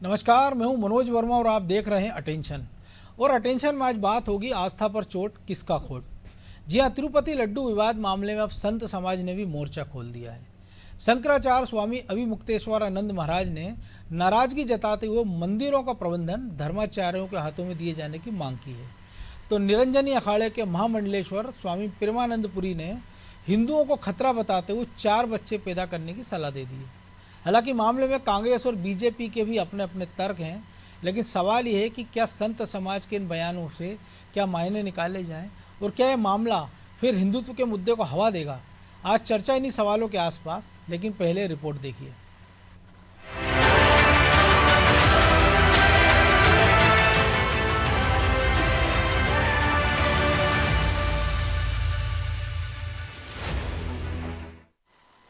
नमस्कार, मैं हूं मनोज वर्मा और आप देख रहे हैं अटेंशन। और अटेंशन में आज बात होगी आस्था पर चोट किसका खोट। जी हां, तिरुपति लड्डू विवाद मामले में अब संत समाज ने भी मोर्चा खोल दिया है। शंकराचार्य स्वामी अभिमुक्तेश्वरानंद महाराज ने नाराजगी जताते हुए मंदिरों का प्रबंधन धर्माचार्यों के हाथों में दिए जाने की मांग की है। तो निरंजनी अखाड़े के महामंडलेश्वर स्वामी प्रेमानंदपुरी ने हिंदुओं को खतरा बताते हुए 4 बच्चे पैदा करने की सलाह दे दी है। हालांकि मामले में कांग्रेस और बीजेपी के भी अपने अपने तर्क हैं, लेकिन सवाल ये है कि क्या संत समाज के इन बयानों से क्या मायने निकाले जाएं और क्या यह मामला फिर हिंदुत्व के मुद्दे को हवा देगा। आज चर्चा इन्हीं सवालों के आसपास, लेकिन पहले रिपोर्ट देखिए।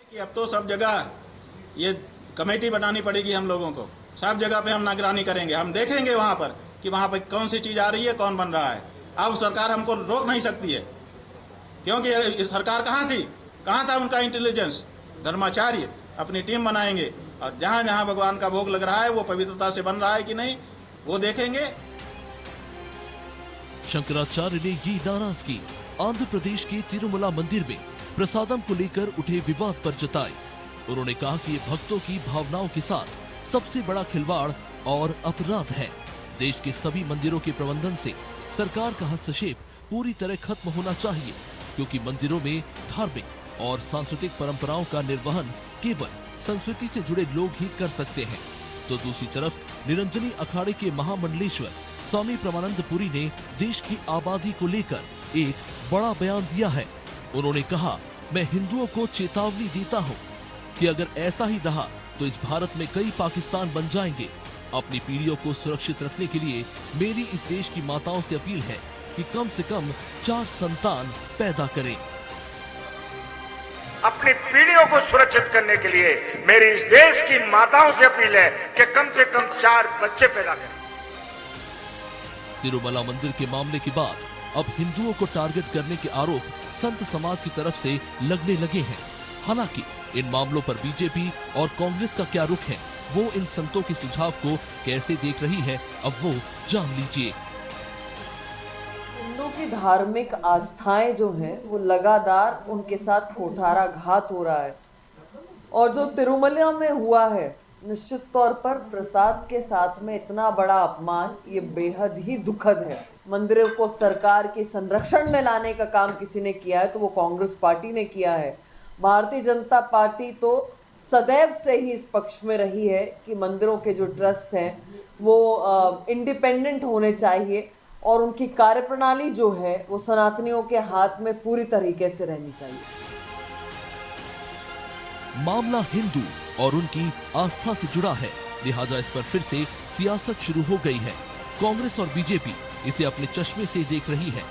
कि अब तो सब जगह ये कमेटी बनानी पड़ेगी हम लोगों को। सब जगह पे हम निगरानी करेंगे, हम देखेंगे वहाँ पर कि वहाँ पर कौन सी चीज़ आ रही है, कौन बन रहा है। अब सरकार हमको रोक नहीं सकती है, क्योंकि सरकार कहाँ था उनका इंटेलिजेंस। धर्माचार्य अपनी टीम बनाएंगे और जहाँ जहाँ भगवान का भोग लग रहा है वो पवित्रता से बन रहा है कि नहीं वो देखेंगे। शंकराचार्य ने ये नाराजगी आंध्र प्रदेश के तिरुमला मंदिर में प्रसादम को लेकर उठे विवाद पर जताई। उन्होंने कहा कि ये भक्तों की भावनाओं के साथ सबसे बड़ा खिलवाड़ और अपराध है। देश के सभी मंदिरों के प्रबंधन से सरकार का हस्तक्षेप पूरी तरह खत्म होना चाहिए, क्योंकि मंदिरों में धार्मिक और सांस्कृतिक परंपराओं का निर्वहन केवल संस्कृति से जुड़े लोग ही कर सकते हैं। तो दूसरी तरफ निरंजनी अखाड़े के महामंडलेश्वर स्वामी प्रेमानंदपुरी ने देश की आबादी को लेकर एक बड़ा बयान दिया है। उन्होंने कहा, मैं हिंदुओं को चेतावनी देता हूँ कि अगर ऐसा ही रहा तो इस भारत में कई पाकिस्तान बन जाएंगे। अपनी पीढ़ियों को सुरक्षित रखने के लिए मेरी इस देश की माताओं से अपील है कि कम से कम 4 संतान पैदा करें। अपनी पीढ़ियों को सुरक्षित करने के लिए मेरी इस देश की माताओं से अपील है कि कम से कम 4 बच्चे पैदा करें। तिरुमला मंदिर के मामले के बाद अब हिंदुओं को टारगेट करने के आरोप संत समाज की तरफ से लगने लगे हैं। हालांकि इन मामलों पर बीजेपी और कांग्रेस का क्या रुख है, वो इन संतों के सुझाव को कैसे देख रही है, अब वो जान लीजिए। हिंदू की धार्मिक आस्थाएं जो हैं वो लगातार उनके साथ कुठाराघात हो रहा है, और जो तिरुमला में हुआ है निश्चित तौर पर प्रसाद के साथ में इतना बड़ा अपमान ये बेहद ही दुखद है। मंदिरों को सरकार के संरक्षण में लाने का काम किसी ने किया है तो वो कांग्रेस पार्टी ने किया है। भारतीय जनता पार्टी तो सदैव से ही इस पक्ष में रही है कि मंदिरों के जो ट्रस्ट हैं वो इंडिपेंडेंट होने चाहिए और उनकी कार्यप्रणाली जो है वो सनातनियों के हाथ में पूरी तरीके से रहनी चाहिए। मामला हिंदू और उनकी आस्था से जुड़ा है, लिहाजा इस पर फिर से सियासत शुरू हो गई है। कांग्रेस और बीजेपी इसे अपने चश्मे से देख रही है,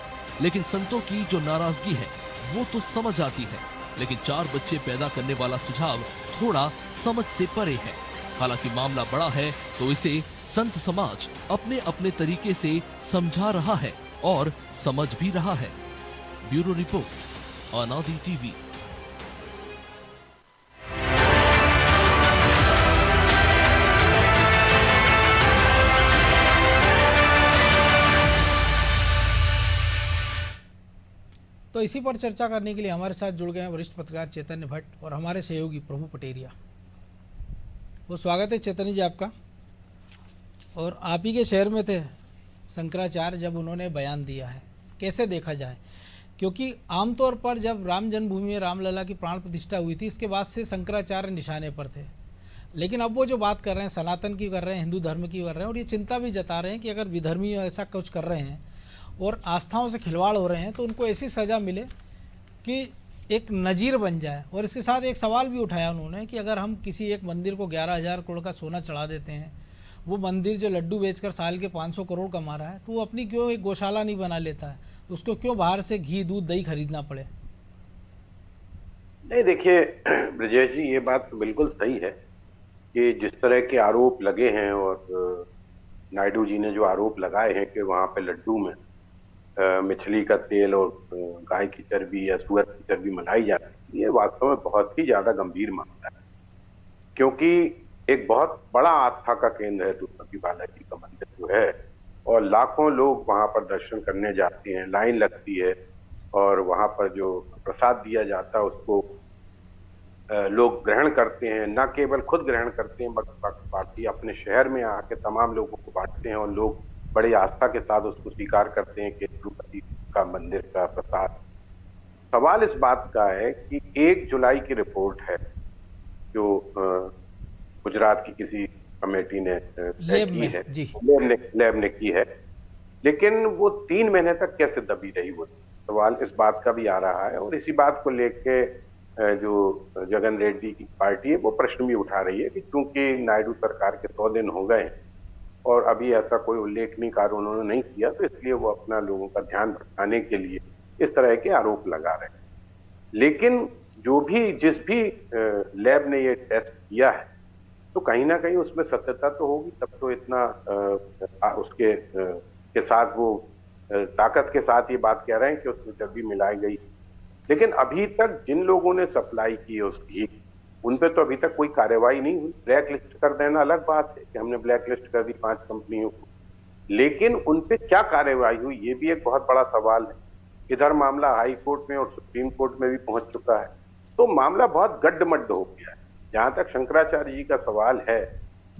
लेकिन संतों की जो नाराजगी है वो तो समझ आती है, लेकिन 4 बच्चे पैदा करने वाला सुझाव थोड़ा समझ से परे है। हालांकि मामला बड़ा है तो इसे संत समाज अपने अपने तरीके से समझा रहा है और समझ भी रहा है। ब्यूरो रिपोर्ट, अनादि टीवी। तो इसी पर चर्चा करने के लिए हमारे साथ जुड़ गए हैं वरिष्ठ पत्रकार चैतन्य भट्ट और हमारे सहयोगी प्रभु पटेरिया। वो स्वागत है चैतन्य जी आपका। और आप ही के शहर में थे शंकराचार्य जब उन्होंने बयान दिया है, कैसे देखा जाए? क्योंकि आमतौर पर जब राम जन्मभूमि में रामलला की प्राण प्रतिष्ठा हुई थी, इसके बाद से शंकराचार्य निशाने पर थे, लेकिन अब वो जो बात कर रहे हैं सनातन की कर रहे हैं, हिंदू धर्म की कर रहे हैं, और ये चिंता भी जता रहे हैं कि अगर विधर्मी ऐसा कुछ कर रहे हैं और आस्थाओं से खिलवाड़ हो रहे हैं तो उनको ऐसी सज़ा मिले कि एक नज़ीर बन जाए। और इसके साथ एक सवाल भी उठाया उन्होंने कि अगर हम किसी एक मंदिर को 11,000 करोड़ का सोना चढ़ा देते हैं, वो मंदिर जो लड्डू बेचकर साल के 500 करोड़ कमा रहा है, तो वो अपनी क्यों एक गौशाला नहीं बना लेता है? उसको क्यों बाहर से घी दूध दही खरीदना पड़े? नहीं, देखिए ब्रजेश जी, ये बात तो बिल्कुल सही है कि जिस तरह के आरोप लगे हैं और नायडू जी ने जो आरोप लगाए हैं कि वहाँ पे लड्डू में मछली का तेल और गाय की चर्बी या सुअर की चर्बी मिलाई जाती है, ये वास्तव में बहुत ही ज्यादा गंभीर मामला है। क्योंकि एक बहुत बड़ा आस्था का केंद्र है तिरुपति बालाजी का मंदिर जो है, और लाखों लोग वहां पर दर्शन करने जाते हैं, लाइन लगती है, और वहां पर जो प्रसाद दिया जाता है उसको लोग ग्रहण करते हैं। न केवल खुद ग्रहण करते हैं बाकी अपने शहर में आके तमाम लोगों को बांटते हैं, और लोग बड़ी आस्था के साथ उसको स्वीकार करते हैं कि तिरुपति का मंदिर का प्रसाद। सवाल इस बात का है कि 1 जुलाई की रिपोर्ट है जो गुजरात की किसी कमेटी ने लैब की में है, जी। लैब ने की है, लेकिन वो 3 महीने तक कैसे दबी रही, वो सवाल इस बात का भी आ रहा है। और इसी बात को लेके जो जगन रेड्डी की पार्टी है वो प्रश्न भी उठा रही है कि क्योंकि नायडू सरकार के 100 दिन हो गए और अभी ऐसा कोई उल्लेखनीय कार्य उन्होंने नहीं किया, तो इसलिए वो अपना लोगों का ध्यान भटकाने के लिए इस तरह के आरोप लगा रहे हैं। लेकिन जिस भी लैब ने ये टेस्ट किया है, तो कहीं ना कहीं उसमें सत्यता तो होगी, तब तो इतना उसके के साथ वो ताकत के साथ ये बात कह रहे हैं कि उसमें चर्बी मिलाई गई। लेकिन अभी तक जिन लोगों ने सप्लाई की उस घी, उन पे तो अभी तक कोई कार्रवाई नहीं हुई। ब्लैक लिस्ट कर देना अलग बात है कि हमने ब्लैक लिस्ट कर दी 5 कंपनियों को, लेकिन उन पे क्या कार्रवाई हुई ये भी एक बहुत बड़ा सवाल है। इधर मामला हाई कोर्ट में और सुप्रीम कोर्ट में भी पहुंच चुका है, तो मामला बहुत गड्ढमड्ढ हो गया है। जहां तक शंकराचार्य जी का सवाल है,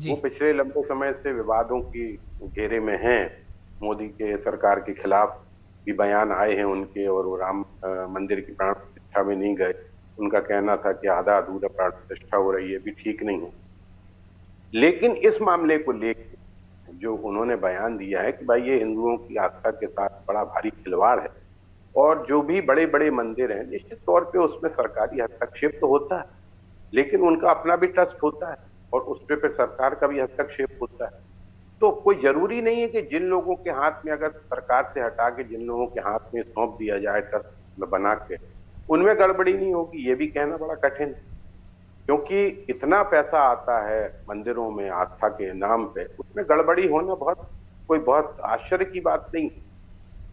वो पिछले लंबे समय से विवादों की घेरे में हैं। मोदी के सरकार के खिलाफ भी बयान आए हैं उनके, और वो राम मंदिर की प्राण प्रतिष्ठा में नहीं गए। उनका कहना था कि आधा अधूरा प्राण प्रतिष्ठा हो रही है, भी ठीक नहीं है। लेकिन इस मामले को लेकर जो उन्होंने बयान दिया है कि भाई ये हिंदुओं की आस्था के साथ बड़ा भारी खिलवाड़ है, और जो भी बड़े बड़े मंदिर हैं निश्चित तौर पे उसमें सरकारी हस्तक्षेप तो होता है, लेकिन उनका अपना भी ट्रस्ट होता है और उस पे फिर सरकार का भी हस्तक्षेप होता है। तो कोई जरूरी नहीं है कि जिन लोगों के हाथ में, अगर सरकार से हटा के जिन लोगों के हाथ में सौंप दिया जाए ट्रस्ट में बना के, उनमें गड़बड़ी नहीं होगी, ये भी कहना बड़ा कठिन है। क्योंकि इतना पैसा आता है मंदिरों में आस्था के नाम पे, उसमें गड़बड़ी होना बहुत आश्चर्य की बात नहीं।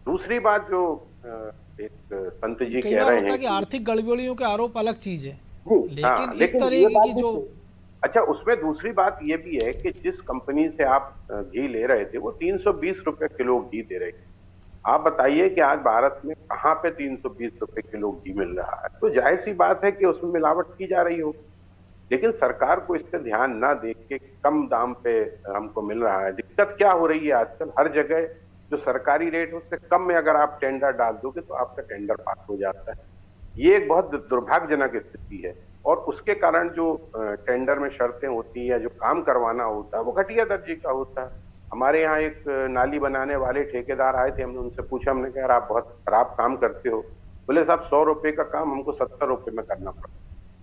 दूसरी बात जो एक संत जी कई कह बार रहे होता है हैं कि आर्थिक गड़बड़ियों के आरोप अलग चीज है, हाँ, लेकिन इस लेकिन तरह ये बात की भी जो अच्छा, उसमें दूसरी बात ये भी है कि जिस कंपनी से आप घी ले रहे थे वो 320 रुपए किलो घी दे रहे थे। आप बताइए कि आज भारत में कहाँ पे 320 रुपए किलो घी मिल रहा है, तो जाहिर सी बात है कि उसमें मिलावट की जा रही हो। लेकिन सरकार को इस पर ध्यान ना देख के कम दाम पे हमको मिल रहा है। दिक्कत क्या हो रही है आजकल, हर जगह जो सरकारी रेट है उससे कम में अगर आप टेंडर डाल दोगे तो आपका टेंडर पास हो जाता है। ये एक बहुत दुर्भाग्यजनक स्थिति है, और उसके कारण जो टेंडर में शर्तें होती है, जो काम करवाना होता है, वो घटिया दर्जे का होता है। हमारे यहाँ एक नाली बनाने वाले ठेकेदार आए थे, हमने उनसे पूछा, हमने कहा यार आप बहुत खराब काम करते हो। बोले साहब 100 रुपए का काम हमको 70 रुपए में करना पड़ता,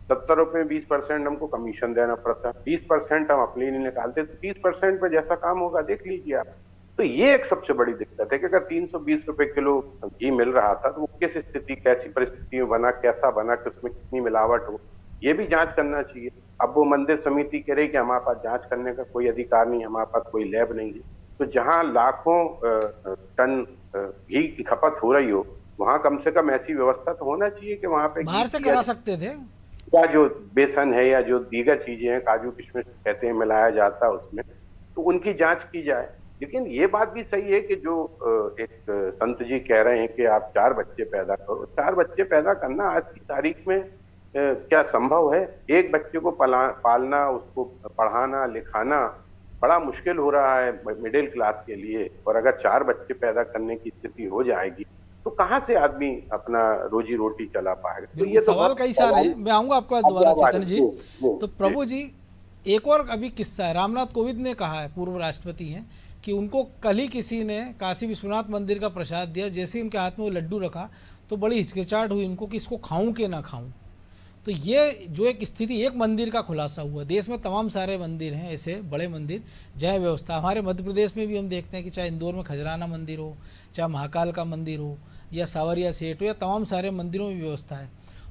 70 रुपए में 20% हमको कमीशन देना पड़ता, 20% हम अपने नहीं निकालते, तो 30% पे जैसा काम होगा देख लीजिए आप। तो ये एक सबसे बड़ी दिक्कत है कि अगर 320 रुपए किलो घी मिल रहा था तो वो किस स्थिति, कैसी परिस्थिति में बना, कैसा बना, किसमें कितनी मिलावट हो, ये भी जांच करना चाहिए। अब वो मंदिर समिति कह रही कि हमारे पास जांच करने का कोई अधिकार नहीं, हमारे पास कोई लैब नहीं है। तो जहां लाखों टन घी की खपत हो रही हो, वहां कम से कम ऐसी व्यवस्था तो होना चाहिए कि वहां पे बाहर से करा सकते थे, या जो बेसन है या जो दीगर चीजें हैं, काजू किशमिश कहते हैं, मिलाया जाता है उसमें, तो उनकी जांच की जाए। लेकिन ये बात भी सही है कि जो एक संत जी कह रहे हैं कि आप 4 बच्चे पैदा करो, 4 बच्चे पैदा करना आज की तारीख में क्या संभव है? एक बच्चे को पालना, उसको पढ़ाना लिखाना बड़ा मुश्किल हो रहा है मिडिल क्लास के लिए, और अगर 4 बच्चे पैदा करने की स्थिति हो जाएगी तो कहाँ से आदमी अपना रोजी रोटी चला पाएगा? तो ये तो सवाल कई सारे हैं। मैं आऊंगा आपके पास दोबारा चेतन जी। तो प्रभु जी, एक और अभी किस्सा है, रामनाथ कोविंद ने कहा है, पूर्व राष्ट्रपति हैं, कि उनको कल ही किसी ने काशी विश्वनाथ मंदिर का प्रसाद दिया, जैसे ही उनके हाथ में वो लड्डू रखा तो बड़ी हिचकिचाहट हुई उनको कि इसको खाऊं कि ना खाऊं। तो ये जो एक स्थिति, एक मंदिर का खुलासा हुआ। देश में तमाम सारे मंदिर हैं ऐसे बड़े मंदिर, जय व्यवस्था। हमारे मध्य प्रदेश में भी हम देखते हैं कि चाहे इंदौर में खजराना मंदिर हो, चाहे महाकाल का मंदिर हो, या सावरिया सेठ हो, या तमाम सारे मंदिरों में व्यवस्था है।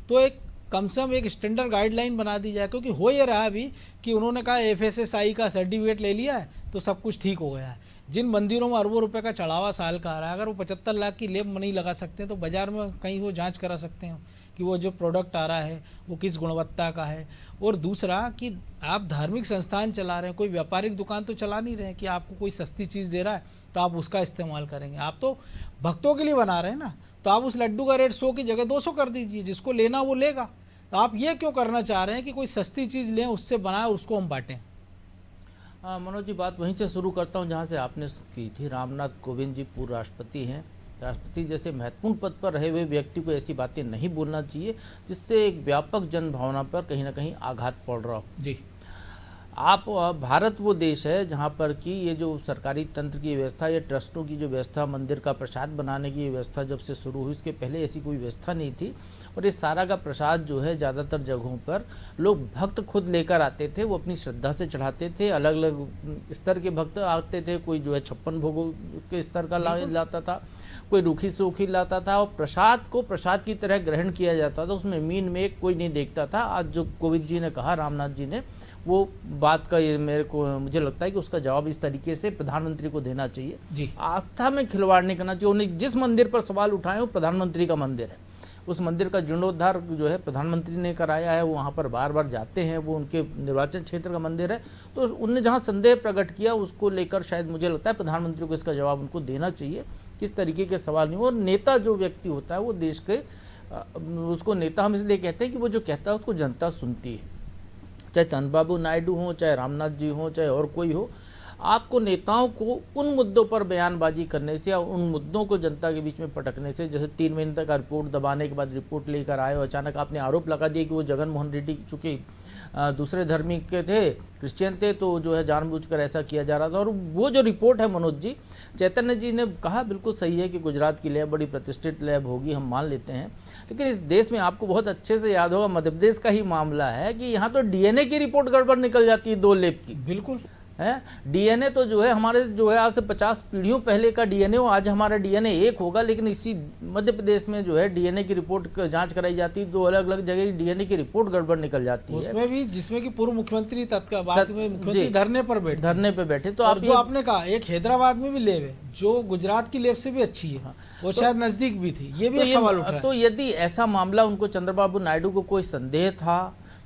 तो एक कम से कम एक स्टैंडर्ड गाइडलाइन बना दी जाए, क्योंकि हो ये रहा अभी कि उन्होंने कहा FSSAI का सर्टिफिकेट ले लिया है तो सब कुछ ठीक हो गया है। जिन मंदिरों में अरबों रुपए का चढ़ावा साल का आ रहा है, अगर वो 75 लाख की लेब नहीं लगा सकते हैं तो बाजार में कहीं वो जांच करा सकते हैं कि वो जो प्रोडक्ट आ रहा है वो किस गुणवत्ता का है, और दूसरा कि आप धार्मिक संस्थान चला रहे हैं, कोई व्यापारिक दुकान तो चला नहीं रहे हैं कि आपको कोई सस्ती चीज़ दे रहा है तो आप उसका इस्तेमाल करेंगे। आप तो भक्तों के लिए बना रहे हैं ना, तो आप उस लड्डू का रेट 100 की जगह 200 कर दीजिए, जिसको लेना वो लेगा। तो आप ये क्यों करना चाह रहे हैं कि कोई सस्ती चीज़ लें, उससे बनाए और उसको हम बांटें? मनोज जी, बात वहीं से शुरू करता हूं जहां से आपने की थी। रामनाथ कोविंद जी पूर्व राष्ट्रपति हैं। राष्ट्रपति जैसे महत्वपूर्ण पद पर रहे हुए व्यक्ति को ऐसी बातें नहीं बोलना चाहिए जिससे एक व्यापक जन भावना पर कहीं ना कहीं आघात पड़ रहा हो। जी, आप भारत वो देश है जहाँ पर कि ये जो सरकारी तंत्र की व्यवस्था, ये ट्रस्टों की जो व्यवस्था, मंदिर का प्रसाद बनाने की व्यवस्था जब से शुरू हुई, इसके पहले ऐसी कोई व्यवस्था नहीं थी। और ये सारा का प्रसाद जो है ज़्यादातर जगहों पर लोग भक्त खुद लेकर आते थे, वो अपनी श्रद्धा से चढ़ाते थे। अलग अलग स्तर के भक्त आते थे, कोई जो है 56 भोगों के स्तर का लाता था, कोई रूखी सूखी लाता था, और प्रसाद को प्रसाद की तरह ग्रहण किया जाता था, उसमें मीन में कोई नहीं देखता था। आज जो कोविंद जी ने कहा, रामनाथ जी ने, वो बात का ये मुझे लगता है कि उसका जवाब इस तरीके से प्रधानमंत्री को देना चाहिए। जी, आस्था में खिलवाड़ नहीं करना चाहिए। उन्हें जिस मंदिर पर सवाल उठाए वो प्रधानमंत्री का मंदिर है, उस मंदिर का जीर्णोद्धार जो है प्रधानमंत्री ने कराया है, वो वहाँ पर बार बार जाते हैं, वो उनके निर्वाचन क्षेत्र का मंदिर है। तो उनने जहाँ संदेह प्रकट किया उसको लेकर शायद मुझे लगता है प्रधानमंत्री को इसका जवाब उनको देना चाहिए। किस तरीके के सवाल नहीं। और नेता जो व्यक्ति होता है वो देश के, उसको नेता हम इसलिए कहते हैं कि वो जो कहता है उसको जनता सुनती है। चाहे चंद्रबाबू नायडू हो, चाहे रामनाथ जी हो, चाहे और कोई हो, आपको नेताओं को उन मुद्दों पर बयानबाजी करने से या उन मुद्दों को जनता के बीच में पटकने से, जैसे 3 महीने तक रिपोर्ट दबाने के बाद रिपोर्ट लेकर आए और अचानक आपने आरोप लगा दिया कि वो जगनमोहन रेड्डी चूँकि दूसरे धर्मी के थे, क्रिश्चियन थे, तो जो है जानबूझकर ऐसा किया जा रहा था। और वो जो रिपोर्ट है, मनोज जी, चैतन्य जी ने कहा बिल्कुल सही है कि गुजरात की लैब बड़ी प्रतिष्ठित लैब होगी, हम मान लेते हैं। लेकिन इस देश में आपको बहुत अच्छे से याद होगा, मध्य प्रदेश का ही मामला है कि यहाँ तो डीएनए की रिपोर्ट गड़बड़ निकल जाती है 2 लैब की। बिल्कुल है। डीएनए तो जो है हमारे जो है आज से 50 पीढ़ियों पहले का डीएनए, वो आज हमारा डीएनए एक होगा, लेकिन इसी मध्य प्रदेश में जो है डीएनए की रिपोर्ट जांच कराई जाती है, 2 अलग अलग जगह डीएनए की रिपोर्ट गड़बड़ निकल जाती है। उसमें भी जिसमें कि पूर्व मुख्यमंत्री तत्काल बाद में मुख्यमंत्री धरने पर बैठे। तो और आप जो आपने कहा एक हैदराबाद में भी लेब है जो गुजरात की लेब से भी अच्छी है, वो शायद नजदीक भी थी, ये भी एक सवाल उठ रहा है। तो यदि ऐसा मामला उनको चंद्रबाबू नायडू को कोई संदेह था,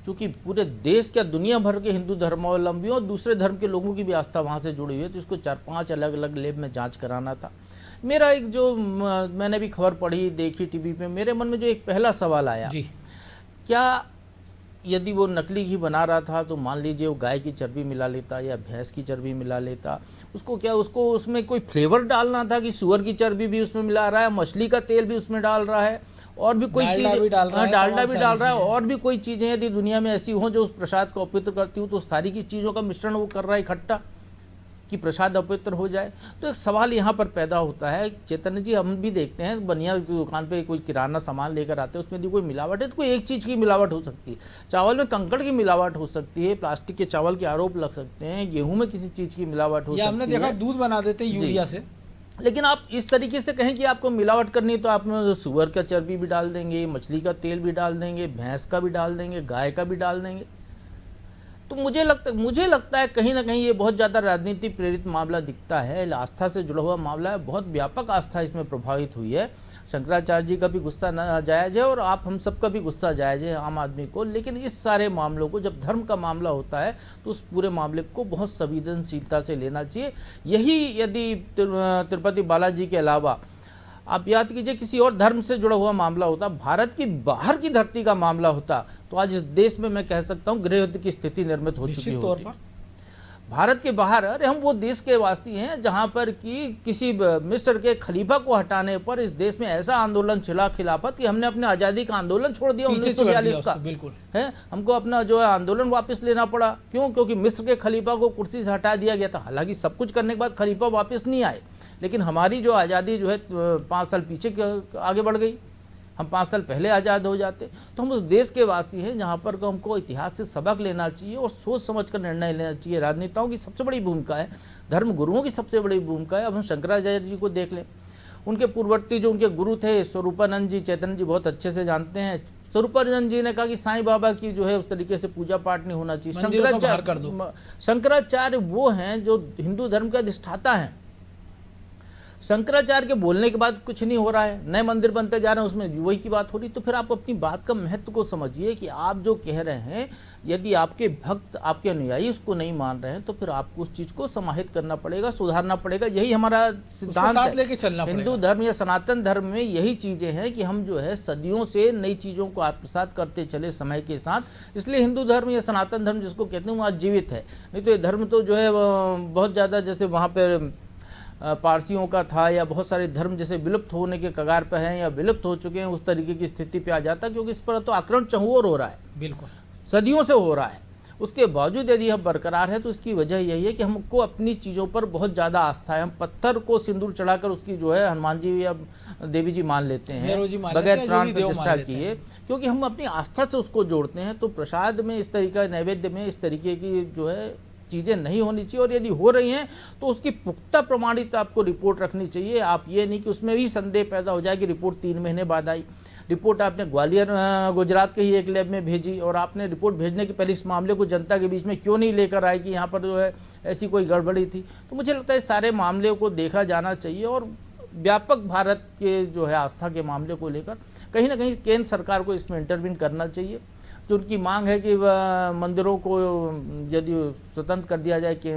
चूंकि पूरे देश क्या दुनिया भर के हिंदू धर्मावलंबियों और दूसरे धर्म के लोगों की भी आस्था वहाँ से जुड़ी हुई है, तो इसको 4-5 अलग अलग लैब में जांच कराना था। मेरा एक जो मैंने भी खबर पढ़ी देखी टीवी पे, मेरे मन में जो एक पहला सवाल आया जी, क्या यदि वो नकली घी बना रहा था तो मान लीजिए वो गाय की चर्बी मिला लेता या भैंस की चर्बी मिला लेता, उसको उसमें कोई फ्लेवर डालना था कि सुअर की चर्बी भी उसमें मिला रहा है, मछली का तेल भी उसमें डाल रहा है, और भी कोई चीज़ डालडा भी डाल रहा है, और भी कोई चीज़ें यदि दुनिया में ऐसी हों जो उस प्रसाद को अपवित्र करती हूँ, तो सारी की चीज़ों का मिश्रण वो कर रहा है इकट्ठा कि प्रसाद अपवित्र हो जाए। तो एक सवाल यहाँ पर पैदा होता है, चैतन्य जी, हम भी देखते हैं बनिया की दुकान पे कोई किराना सामान लेकर आते हैं, उसमें यदि कोई मिलावट है तो कोई एक चीज़ की मिलावट हो सकती है, चावल में कंकड़ की मिलावट हो सकती है, प्लास्टिक के चावल के आरोप लग सकते हैं, गेहूं में किसी चीज़ की मिलावट हो सकती है, हमने देखा दूध बना देते हैं यूरिया से। लेकिन आप इस तरीके से कहें कि आपको मिलावट करनी है तो आप सुअर का चर्बी भी डाल देंगे, मछली का तेल भी डाल देंगे, भैंस का भी डाल देंगे, गाय का भी डाल देंगे। तो मुझे लगता है कहीं ना कहीं ये बहुत ज़्यादा राजनीति प्रेरित मामला दिखता है, आस्था से जुड़ा हुआ मामला है, बहुत व्यापक आस्था इसमें प्रभावित हुई है। शंकराचार्य जी का भी गुस्सा नाजायज़ है और आप हम सब का भी गुस्सा जायज़ है आम आदमी को, लेकिन इस सारे मामलों को जब धर्म का मामला होता है तो उस पूरे मामले को बहुत संवेदनशीलता से लेना चाहिए। यही यदि तिरुपति बालाजी के अलावा आप याद कीजिए किसी और धर्म से जुड़ा हुआ मामला होता, भारत की बाहर की धरती का मामला होता, तो आज इस देश में मैं कह सकता हूँ गृह युद्ध की स्थिति निर्मित हो चुकी होती। भारत के बाहर, अरे हम वो देश के वासी हैं जहाँ पर कि किसी मिस्र के खलीफा को हटाने पर इस देश में ऐसा आंदोलन चला खिलाफत कि हमने अपने आज़ादी का आंदोलन छोड़ दिया 1942 का। बिल्कुल है, हमको अपना जो है आंदोलन वापस लेना पड़ा। क्यों? क्योंकि मिस्र के खलीफा को कुर्सी से हटा दिया गया था। हालांकि सब कुछ करने के बाद खलीफा वापस नहीं आए, लेकिन हमारी जो आज़ादी जो है 5 साल पीछे आगे बढ़ गई। हम 5 साल पहले आज़ाद हो जाते। तो हम उस देश के वासी हैं जहाँ पर हमको इतिहास से सबक लेना चाहिए और सोच समझ कर निर्णय लेना चाहिए। राजनेताओं की सबसे बड़ी भूमिका है, धर्म गुरुओं की सबसे बड़ी भूमिका है। अब हम शंकराचार्य जी को देख लें, उनके पूर्ववर्ती जो उनके गुरु थे स्वरूपानंद जी, चैतन्य जी बहुत अच्छे से जानते हैं। स्वरूपानंद जी ने कहा कि साईं बाबा की जो है उस तरीके से पूजा पाठ नहीं होना चाहिए। शंकराचार्य वो हैं जो हिंदू धर्म के अधिष्ठाता हैं। शंकराचार्य के बोलने के बाद कुछ नहीं हो रहा है, नए मंदिर बनते जा रहे हैं, उसमें वही की बात हो रही। तो फिर आप अपनी बात का महत्व को समझिए कि आप जो कह रहे हैं, यदि आपके भक्त, आपके अनुयायी उसको नहीं मान रहे हैं तो फिर आपको उस चीज़ को समाहित करना पड़ेगा, सुधारना पड़ेगा। यही हमारा सिद्धांत साथ है। लेके चलना पड़ेगा। हिंदू धर्म या सनातन धर्म में यही चीज़ें हैं कि हम जो है सदियों से नई चीज़ों को आत्मसात करते चले समय के साथ। इसलिए हिंदू धर्म या सनातन धर्म जिसको कहते हैं वो आज जीवित है। नहीं तो ये धर्म तो जो है बहुत ज़्यादा, जैसे वहाँ पर पारसियों का था या बहुत सारे धर्म जैसे विलुप्त होने के कगार पर हैं या विलुप्त हो चुके हैं, उस तरीके की स्थिति पे आ जाता, क्योंकि इस पर तो आक्रमण चहुओर हो रहा है, बिल्कुल सदियों से हो रहा है। उसके बावजूद यदि हम बरकरार है तो इसकी वजह यही है कि हमको अपनी चीज़ों पर बहुत ज़्यादा आस्था है। हम पत्थर को सिंदूर चढ़ाकर उसकी जो है हनुमान जी या देवी जी मान लेते हैं बगैर प्राण प्रतिष्ठा किए, क्योंकि हम अपनी आस्था से उसको जोड़ते हैं। तो प्रसाद में इस तरीका, नैवेद्य में इस तरीके की जो है चीज़ें नहीं होनी चाहिए, और यदि हो रही हैं तो उसकी पुख्ता प्रमाणित आपको रिपोर्ट रखनी चाहिए। आप ये नहीं कि उसमें भी संदेह पैदा हो जाए कि रिपोर्ट 3 महीने बाद आई। रिपोर्ट आपने ग्वालियर गुजरात के ही एक लैब में भेजी, और आपने रिपोर्ट भेजने के पहले इस मामले को जनता के बीच में क्यों नहीं लेकर आए कि यहाँ पर जो है ऐसी कोई गड़बड़ी थी। तो मुझे लगता है सारे मामले को देखा जाना चाहिए, और व्यापक भारत के जो है आस्था के मामले को लेकर कहीं ना कहीं केंद्र सरकार को इसमें इंटरवीन करना चाहिए। जो उनकी मांग है कि मंदिरों को यदि स्वतंत्र कर दिया जाए कि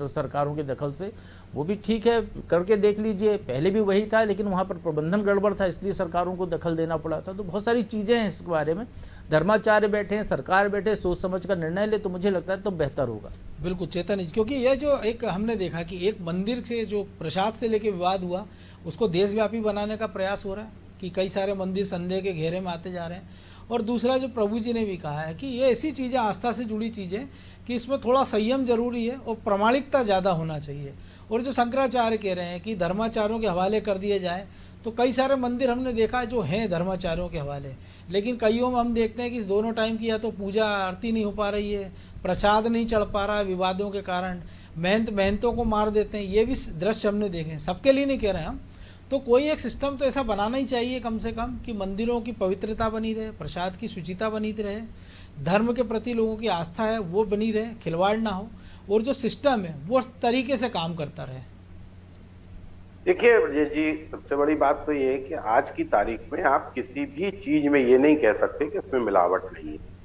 सरकारों के दखल से, वो भी ठीक है, करके देख लीजिए। पहले भी वही था, लेकिन वहाँ पर प्रबंधन गड़बड़ था, इसलिए सरकारों को दखल देना पड़ा था। तो बहुत सारी चीज़ें हैं इस बारे में। धर्माचार्य बैठे हैं, सरकार बैठे, सोच समझ कर निर्णय ले, तो मुझे लगता है तो बेहतर होगा। बिल्कुल चेतन जी, क्योंकि यह जो एक हमने देखा कि एक मंदिर से जो प्रसाद से लेके विवाद हुआ, उसको देशव्यापी बनाने का प्रयास हो रहा है कि कई सारे मंदिर संदेह के घेरे में आते जा रहे हैं। और दूसरा जो प्रभु जी ने भी कहा है कि ये ऐसी चीज़ें, आस्था से जुड़ी चीज़ें, कि इसमें थोड़ा संयम जरूरी है और प्रामाणिकता ज़्यादा होना चाहिए। और जो शंकराचार्य कह रहे हैं कि धर्माचार्यों के हवाले कर दिए जाए, तो कई सारे मंदिर हमने देखा जो हैं धर्माचार्यों के हवाले, लेकिन कईयों में हम देखते हैं कि दोनों टाइम की या तो पूजा आरती नहीं हो पा रही है, प्रसाद नहीं चढ़ पा रहा है विवादों के कारण, महंतों को मार देते हैं। ये भी दृश्य हमने देखे हैं, सबके लिए नहीं कह रहे हम। तो कोई एक सिस्टम तो ऐसा बनाना ही चाहिए कम से कम कि मंदिरों की पवित्रता बनी रहे, प्रसाद की शुचिता बनी रहे, धर्म के प्रति लोगों की आस्था है वो बनी रहे, खिलवाड़ ना हो, और जो सिस्टम है वो तरीके से काम करता रहे। देखिए विजय जी, सबसे बड़ी बात तो ये है कि आज की तारीख में आप किसी भी चीज में ये नहीं कह सकते कि उसमें मिलावट नहीं है।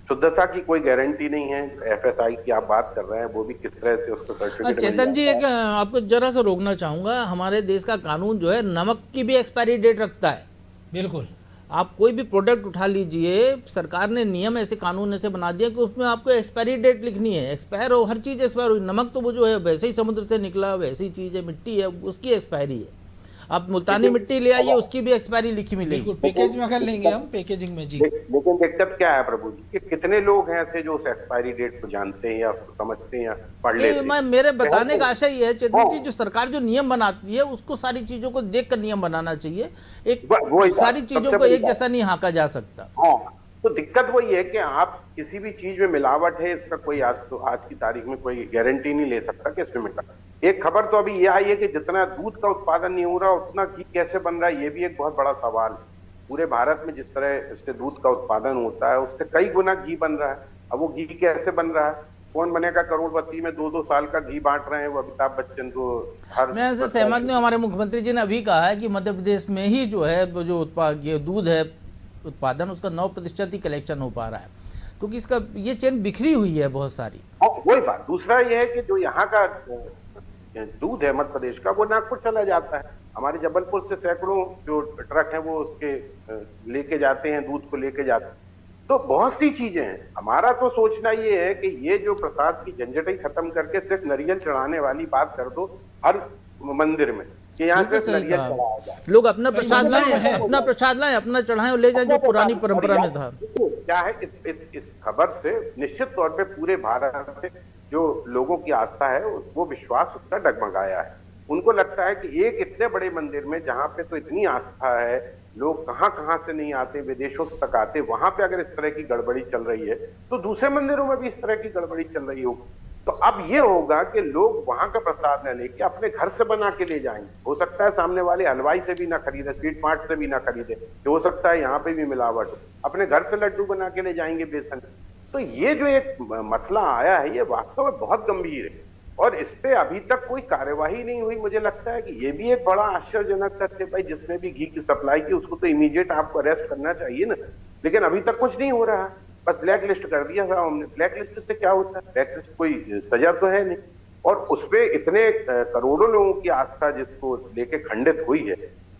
शुद्धता की कोई गारंटी नहीं है। एफएसआई की आप बात कर रहे हैं, वो भी किस तरह से उसको सर्टिफिकेट। चेतन जी, एक आपको जरा सा रोकना चाहूँगा। हमारे देश का कानून जो है नमक की भी एक्सपायरी डेट रखता है। बिल्कुल, आप कोई भी प्रोडक्ट उठा लीजिए, सरकार ने नियम ऐसे, कानून ऐसे बना दिया कि उसमें आपको एक्सपायरी डेट लिखनी है। एक्सपायर हो, हर चीज़ एक्सपायर हुई। नमक तो वो जो है वैसे ही समुद्र से निकला, वैसी चीज़ है, मिट्टी है, उसकी एक्सपायरी है। आप मुल्तानी मिट्टी ले आइए, उसकी भी एक्सपायरी लिखी मिलेगी। बिल्कुल, पैकेज में कर लेंगे हम, पैकेजिंग में जी। लेकिन दिक्कत क्या है प्रभु जी, कि कितने लोग हैं ऐसे जो उस एक्सपायरी डेट को जानते हैं या उसको समझते हैं या पढ़ लेते हैं। मेरे बताने का आशय ये है चेतन जी, जो सरकार जो नियम बनाती है उसको सारी चीजों को देखकर नियम बनाना चाहिए। एक सारी चीजों को एक जैसा नहीं हाँका जा सकता। हाँ, तो दिक्कत वही है कि आप किसी भी चीज में मिलावट है, इसका कोई आज की तारीख में कोई गारंटी नहीं ले सकता कि इसमें मिलावट। एक खबर तो अभी ये आई है कि जितना दूध का उत्पादन नहीं हो रहा उतना घी कैसे बन रहा है, ये भी एक बहुत बड़ा सवाल है। पूरे भारत में जिस तरह इससे दूध का उत्पादन होता है उससे कई गुना घी बन रहा है। अब वो घी कैसे बन रहा है, कौन बनेगा करोड़पति में 2-2 साल का घी बांट रहे हैं वो अमिताभ बच्चन को। मैं ऐसे सहमत नहीं। हमारे मुख्यमंत्री जी ने अभी कहा है कि मध्य प्रदेश में ही जो है जो दूध है उत्पादन, उसका 9% ही कलेक्शन हो पा रहा है, क्योंकि इसका ये चेन बिखरी हुई है बहुत सारी। वही बात। दूसरा ये है कि जो यहाँ का दूध है मध्य प्रदेश का, वो नागपुर चला जाता है। हमारे जबलपुर से सैकड़ों जो ट्रक हैं वो उसके लेके जाते हैं, दूध को लेके जाते हैं। तो बहुत सी चीजें हैं। हमारा तो सोचना ये है कि ये जो प्रसाद की झंझट ही खत्म करके सिर्फ नारियल चढ़ाने वाली बात कर दो हर मंदिर में, कि यहाँ सिर्फ नारियल चढ़ाया जाए। लोग अपना प्रसाद लाएं, अपना प्रसाद लाएं, अपना चढ़ाएं और ले जाएं, जो पुरानी परंपरा में था। क्या है, इस खबर से निश्चित तौर पे पूरे भारत में जो लोगों की आस्था है वो विश्वास उसका डगमगाया है। उनको लगता है कि एक इतने बड़े मंदिर में जहाँ पे तो इतनी आस्था है, लोग कहाँ से नहीं आते, विदेशों तक आते, वहां पे अगर इस तरह की गड़बड़ी चल रही है तो दूसरे मंदिरों में भी इस तरह की गड़बड़ी चल रही होगी। तो अब ये होगा कि लोग वहां का प्रसाद न लेके अपने घर से बना के ले जाएंगे। हो सकता है सामने वाले हलवाई से भी ना खरीदे, स्वीट मार्ट से भी ना खरीदे, हो सकता है यहाँ पे भी मिलावट हो, अपने घर से लड्डू बना के ले जाएंगे बेसन। तो ये जो एक मसला आया है ये वास्तव में बहुत गंभीर है। और इस पे अभी तक कोई कार्यवाही नहीं हुई। मुझे लगता है कि ये भी एक बड़ा आश्चर्यजनक तथ्य, भाई जिसने भी घी की सप्लाई की उसको तो इमीडिएट आपको अरेस्ट करना चाहिए ना, लेकिन अभी तक कुछ नहीं हो रहा। बस ब्लैक लिस्ट कर दिया था हमने। ब्लैक लिस्ट से क्या होता है? ब्लैक लिस्ट कोई सजा तो है नहीं। और उसपे इतने करोड़ों लोगों की आस्था जिसको लेके खंडित हुई है,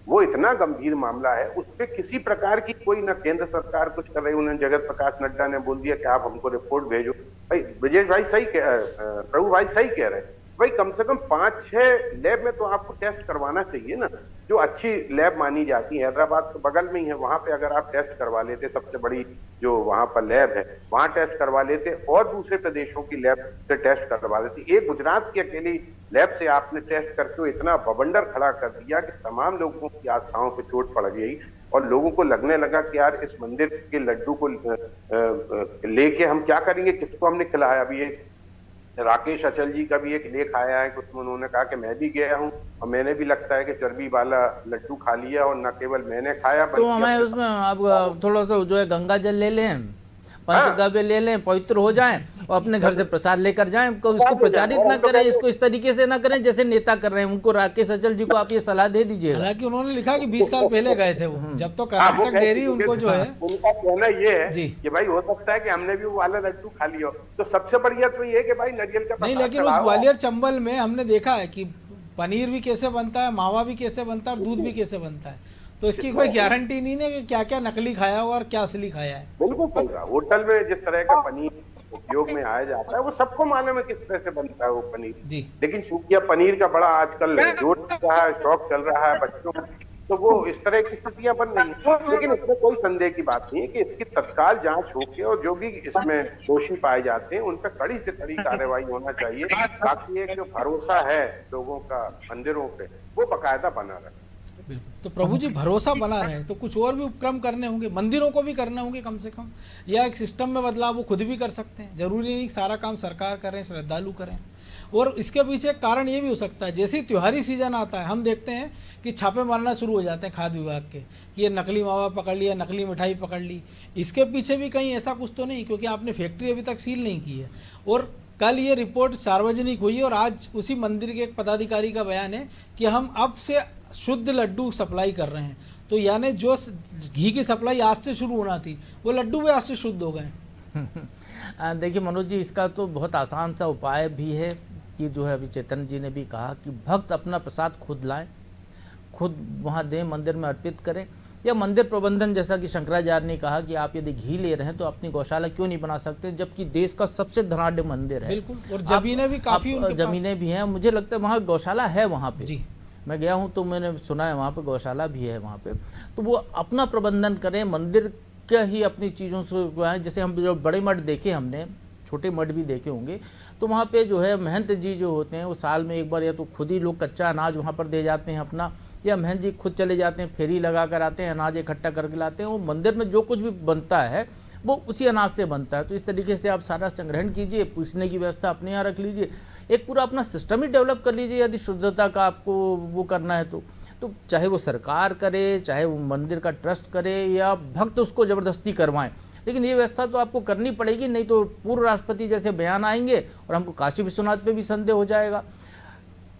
वो इतना गंभीर मामला है, उस पर किसी प्रकार की कोई ना केंद्र सरकार कुछ कर रही। उन्होंने जगत प्रकाश नड्डा ने बोल दिया कि आप हमको रिपोर्ट भेजो। भाई ब्रजेश भाई सही प्रभु भाई सही कह रहे हैं। भाई कम से कम 5-6 लैब में तो आपको टेस्ट करवाना चाहिए ना, जो अच्छी लैब मानी जाती है। हैदराबाद तो बगल में ही है, वहां पे अगर आप टेस्ट करवा लेते, सबसे बड़ी जो वहां पर लैब है वहां टेस्ट करवा लेते, और दूसरे प्रदेशों की लैब से टेस्ट करवा लेते। एक गुजरात की अकेली लैब से आपने टेस्ट करके इतना बवंडर खड़ा कर दिया कि तमाम लोगों की आस्थाओं पे चोट पड़ गई, और लोगों को लगने लगा कि यार इस मंदिर के लड्डू को लेके हम क्या करेंगे, किसको हमने खिलाया। अभी ये राकेश अचल जी का भी एक लेख आया है, उसमें उन्होंने कहा कि मैं भी गया हूं और मैंने भी लगता है कि चर्बी वाला लड्डू खा लिया, और न केवल मैंने खाया तो हमें उसमें अब थोड़ा सा जो है गंगा जल ले लें, पंचगव्य ले लें, पवित्र हो जाएं और अपने घर से प्रसाद लेकर जाएं। इसको प्रचारित ना करें, इसको इस तरीके से ना करें जैसे नेता कर रहे हैं। उनको राकेश अचल जी को आप ये सलाह दे दीजिए। हालांकि उन्होंने लिखा कि 20 साल पहले गए थे वो, जब तो कर्नाटक डेयरी उनको जो है, उनका कहना ये है जी कि भाई हो सकता है कि हमने भी वो वाला लड्डू खा लिया। तो सबसे बढ़िया तो ये है कि भाई नारियल का नहीं, प्रसाद लेकिन उस चढ़ाओ। ग्वालियर चंबल में हमने देखा है कि पनीर भी कैसे बनता है, मावा भी कैसे बनता है और दूध भी कैसे बनता है। तो इसकी कोई गारंटी नहीं है कि क्या क्या नकली खाया हुआ और क्या असली खाया है। बिल्कुल सही कहा। होटल में जिस तरह का पनीर उपयोग में आया जाता है वो सबको मालूम है किस तरह से बनता है वो पनीर जी। लेकिन चूंकि पनीर का बड़ा आजकल जोर चल रहा है, शौक चल रहा है बच्चों में, तो वो इस तरह की स्थितियां बन रही हैं। लेकिन इसमें कोई संदेह की बात नहीं है कि इसकी तत्काल जांच होके और जो भी इसमें दोषी पाए जाते हैं उन पर कड़ी से कड़ी कार्रवाई होना चाहिए, ताकि एक जो भरोसा है लोगों का मंदिरों पे वो बाकायदा बना रहे। बिल्कुल। तो प्रभु जी भरोसा बना रहे तो कुछ और भी उपक्रम करने होंगे, मंदिरों को भी करने होंगे कम से कम, या एक सिस्टम में बदलाव वो खुद भी कर सकते हैं। जरूरी नहीं सारा काम सरकार करें, श्रद्धालु करें। और इसके पीछे एक कारण ये भी हो सकता है, जैसे ही त्योहारी सीजन आता है हम देखते हैं कि छापे मारना शुरू हो जाते हैं खाद्य विभाग के कि ये नकली मावा पकड़ लिया, नकली मिठाई पकड़ ली। इसके पीछे भी कहीं ऐसा कुछ तो नहीं, क्योंकि आपने फैक्ट्री अभी तक सील नहीं की है। और कल ये रिपोर्ट सार्वजनिक हुई और आज उसी मंदिर के एक पदाधिकारी का बयान है कि हम अब से शुद्ध लड्डू सप्लाई कर रहे हैं। तो यानी जो घी की सप्लाई आज से शुरू होना थी वो लड्डू भी आज से शुद्ध हो गए। देखिए मनोज जी, इसका तो बहुत आसान सा उपाय भी है कि जो है अभी चेतन जी ने भी कहा कि भक्त अपना प्रसाद खुद लाएं, खुद वहाँ दें, मंदिर में अर्पित करें। या मंदिर प्रबंधन, जैसा कि शंकराचार्य ने कहा कि आप यदि घी ले रहे हैं तो अपनी गौशाला क्यों नहीं बना सकते, जबकि देश का सबसे धनाढ्य मंदिर है। बिल्कुल। और जमीनें भी काफ़ी, जमीनें भी हैं, मुझे लगता है वहाँ गौशाला है वहाँ पे जी। मैं गया हूँ तो मैंने सुना है वहाँ पे गौशाला भी है वहाँ पे। तो वो अपना प्रबंधन करें, मंदिर क्या ही अपनी चीज़ों से, जैसे हम जो बड़े मठ देखे, हमने छोटे मठ भी देखे होंगे, तो वहाँ पे जो है महंत जी जो होते हैं वो साल में एक बार या तो खुद ही लोग कच्चा अनाज वहाँ पर दे जाते हैं अपना, या महंत जी खुद चले जाते हैं, फेरी लगा कर आते हैं, अनाज इकट्ठा करके लाते हैं। वो मंदिर में जो कुछ भी बनता है वो उसी अनाज से बनता है। तो इस तरीके से आप सारा संग्रहण कीजिए, पूछने की व्यवस्था अपने यहाँ रख लीजिए, एक पूरा अपना सिस्टम ही डेवलप कर लीजिए। यदि शुद्धता का आपको वो करना है तो चाहे वो सरकार करे, चाहे वो मंदिर का ट्रस्ट करे, या भक्त उसको ज़बरदस्ती करवाएं, लेकिन ये व्यवस्था तो आपको करनी पड़ेगी। नहीं तो पूर्व राष्ट्रपति जैसे बयान आएंगे और हमको काशी विश्वनाथ पे भी संदेह हो जाएगा,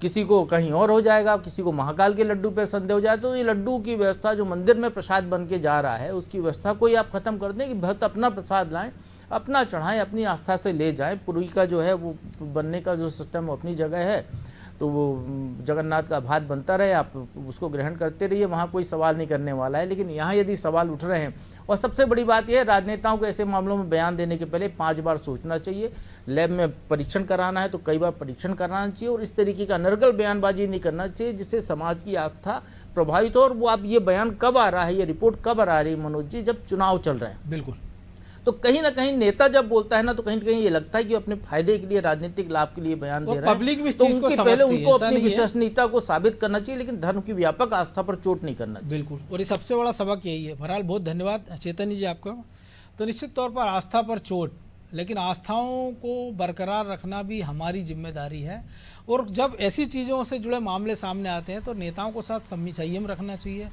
किसी को कहीं और हो जाएगा, किसी को महाकाल के लड्डू पे संदेह हो जाए। तो ये लड्डू की व्यवस्था जो मंदिर में प्रसाद बन के जा रहा है उसकी व्यवस्था को ही आप खत्म कर दें कि भक्त अपना प्रसाद लाएं, अपना चढ़ाएं, अपनी आस्था से ले जाएं। पूरी का जो है वो बनने का जो सिस्टम अपनी जगह है, तो वो जगन्नाथ का भात बनता रहे, आप उसको ग्रहण करते रहिए, वहाँ कोई सवाल नहीं करने वाला है। लेकिन यहाँ यदि सवाल उठ रहे हैं, और सबसे बड़ी बात यह है, राजनेताओं को ऐसे मामलों में बयान देने के पहले 5 बार सोचना चाहिए। लैब में परीक्षण कराना है तो कई बार परीक्षण कराना चाहिए, और इस तरीके का नरगल बयानबाजी नहीं करना चाहिए जिससे समाज की आस्था प्रभावित हो। और वो आप ये बयान कब आ रहा है, ये रिपोर्ट कब आ रही है मनोज जी, जब चुनाव चल रहे हैं। बिल्कुल। तो कहीं ना कहीं नेता जब बोलता है ना, तो कहीं ना कहीं ये लगता है कि अपने फायदे के लिए, राजनीतिक लाभ के लिए बयान दे रहे हैं। पब्लिक भी इस तो चीज को उनके समझती पहले है, उनको ऐसा अपनी नहीं है। विश्वसनीयता को साबित करना चाहिए, लेकिन धर्म की व्यापक आस्था पर चोट नहीं करना चाहिए। बिल्कुल। और ये सबसे बड़ा सबक यही है। बहरहाल बहुत धन्यवाद चेतन जी आपका। तो निश्चित तौर पर आस्था पर चोट, लेकिन आस्थाओं को बरकरार रखना भी हमारी जिम्मेदारी है। और जब ऐसी चीज़ों से जुड़े मामले सामने आते हैं तो नेताओं को साथ संयम रखना चाहिए,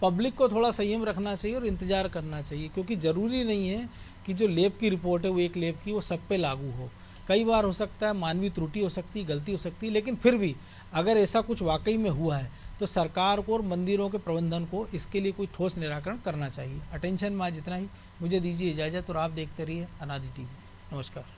पब्लिक को थोड़ा संयम रखना चाहिए और इंतज़ार करना चाहिए, क्योंकि ज़रूरी नहीं है कि जो लैब की रिपोर्ट है वो एक लैब की वो सब पे लागू हो। कई बार हो सकता है मानवीय त्रुटि हो सकती है, गलती हो सकती है, लेकिन फिर भी अगर ऐसा कुछ वाकई में हुआ है तो सरकार को और मंदिरों के प्रबंधन को इसके लिए कोई ठोस निराकरण करना चाहिए। अटेंशन में आज इतना ही, मुझे दीजिए इजाज़त और आप देखते रहिए अनादि टीवी। नमस्कार।